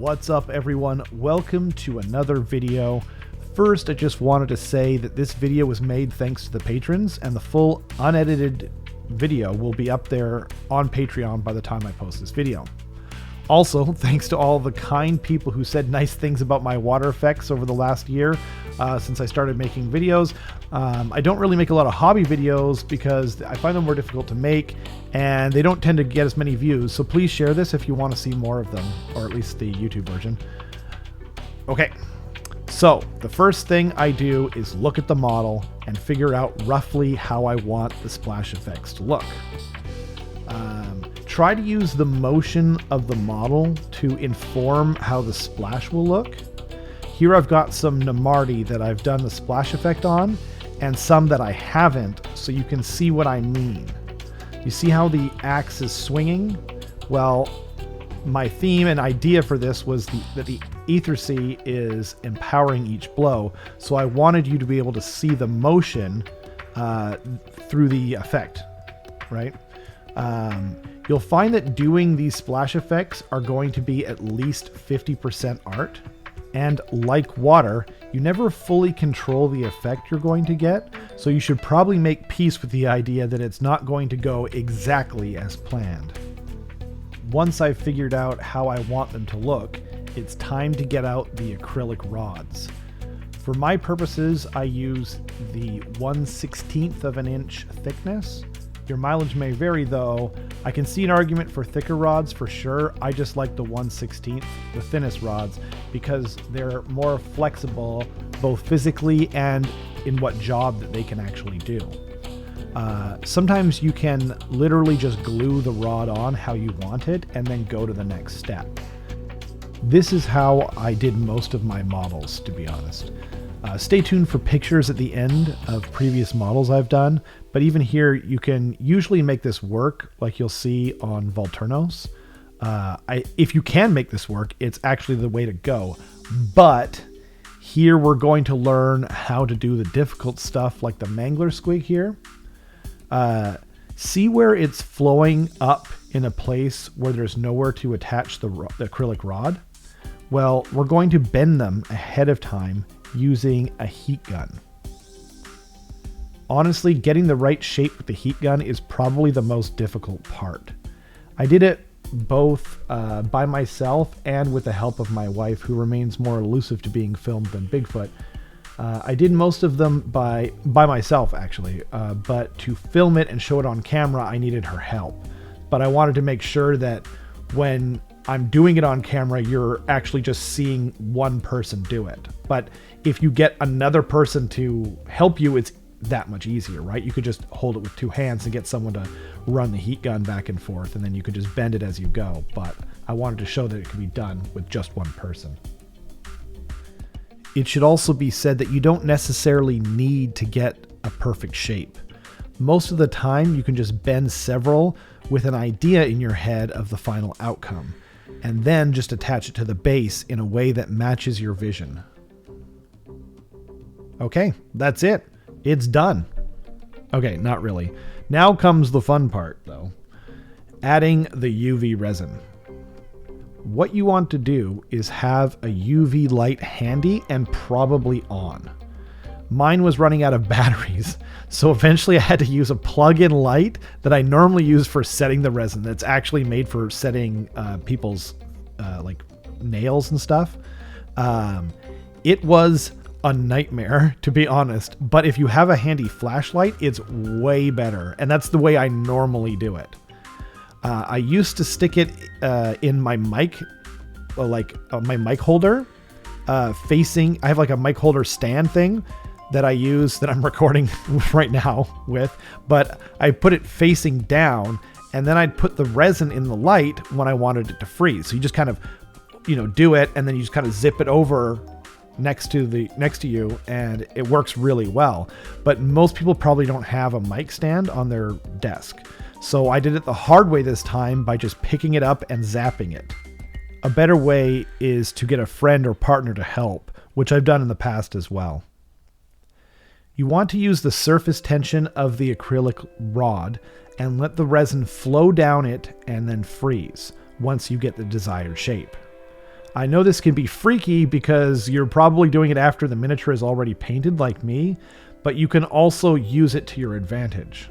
What's up, everyone? Welcome to another video. First, I just wanted to say that this video was made thanks to the patrons, and the full unedited video will be up there on Patreon by the time I post this video. Also, thanks to all the kind people who said nice things about my water effects over the last year since I started making videos. I don't really make a lot of hobby videos because I find them more difficult to make and they don't tend to get as many views. So please share this if you want to see more of them, or at least the YouTube version. Okay, so the first thing I do is look at the model and figure out roughly how I want the splash effects to look. Try to use the motion of the model to inform how the splash will look. Here I've got some Namarti that I've done the splash effect on, and some that I haven't, so you can see what I mean. You see how the axe is swinging? Well, my theme and idea for this was that the Ether Sea is empowering each blow, so I wanted you to be able to see the motion through the effect, right? You'll find that doing these splash effects are going to be at least 50% art. And like water, you never fully control the effect you're going to get, so you should probably make peace with the idea that it's not going to go exactly as planned. Once I've figured out how I want them to look, it's time to get out the acrylic rods. For my purposes, I use the 1/16 of an inch thickness. Your mileage may vary though. I can see an argument for thicker rods for sure. I just like the 1/16, the thinnest rods, because they're more flexible both physically and in what job that they can actually do. Sometimes you can literally just glue the rod on how you want it and then go to the next step. This is how I did most of my models, to be honest. Stay tuned for pictures at the end of previous models I've done, but even here you can usually make this work like you'll see on Volturnos. If you can make this work, it's actually the way to go. But here we're going to learn how to do the difficult stuff like the Mangler squig here. See where it's flowing up in a place where there's nowhere to attach the acrylic rod? Well, we're going to bend them ahead of time using a heat gun. Honestly, getting the right shape with the heat gun is probably the most difficult part. I did it both by myself and with the help of my wife, who remains more elusive to being filmed than Bigfoot. I did most of them by myself actually, but to film it and show it on camera, I needed her help. But I wanted to make sure that when I'm doing it on camera, you're actually just seeing one person do it. But if you get another person to help you, it's that much easier, right? You could just hold it with two hands and get someone to run the heat gun back and forth, and then you could just bend it as you go. But I wanted to show that it could be done with just one person. It should also be said that you don't necessarily need to get a perfect shape. Most of the time, you can just bend several with an idea in your head of the final outcome, and then just attach it to the base in a way that matches your vision. Okay, that's it. It's done. Okay, not really. Now comes the fun part, though. Adding the UV resin. What you want to do is have a UV light handy and probably on. Mine was running out of batteries, so eventually I had to use a plug-in light that I normally use for setting the resin. That's actually made for setting people's like nails and stuff. It was a nightmare, to be honest, but if you have a handy flashlight, it's way better, and that's the way I normally do it. I used to stick it in my mic, my mic holder, facing. I have like a mic holder stand thing that I use that I'm recording right now with, but I put it facing down, and then I'd put the resin in the light when I wanted it to freeze. So you just kind of, do it, and then you just kind of zip it over next to you, and it works really well. But most people probably don't have a mic stand on their desk. So I did it the hard way this time by just picking it up and zapping it. A better way is to get a friend or partner to help, which I've done in the past as well. You want to use the surface tension of the acrylic rod and let the resin flow down it and then freeze once you get the desired shape. I know this can be freaky because you're probably doing it after the miniature is already painted like me, but you can also use it to your advantage.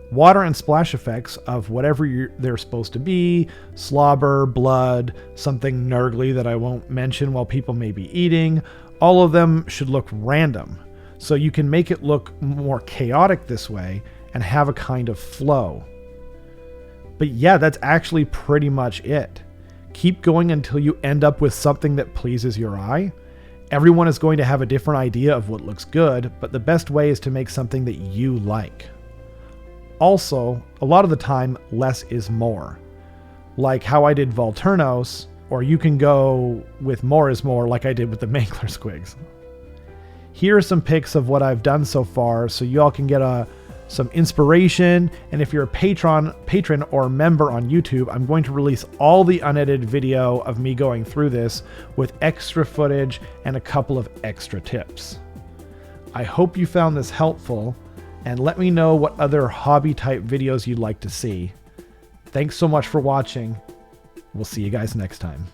Water and splash effects of whatever they're supposed to be, slobber, blood, something nurgly that I won't mention while people may be eating, all of them should look random. So you can make it look more chaotic this way and have a kind of flow. But yeah, that's actually pretty much it. Keep going until you end up with something that pleases your eye. Everyone is going to have a different idea of what looks good, but the best way is to make something that you like. Also, a lot of the time, less is more. Like how I did Volturnos, or you can go with more is more like I did with the Mangler Squigs. Here are some pics of what I've done so far so y'all can get some inspiration, and if you're a patron or member on YouTube, I'm going to release all the unedited video of me going through this with extra footage and a couple of extra tips. I hope you found this helpful, and let me know what other hobby type videos you'd like to see. Thanks so much for watching. We'll see you guys next time.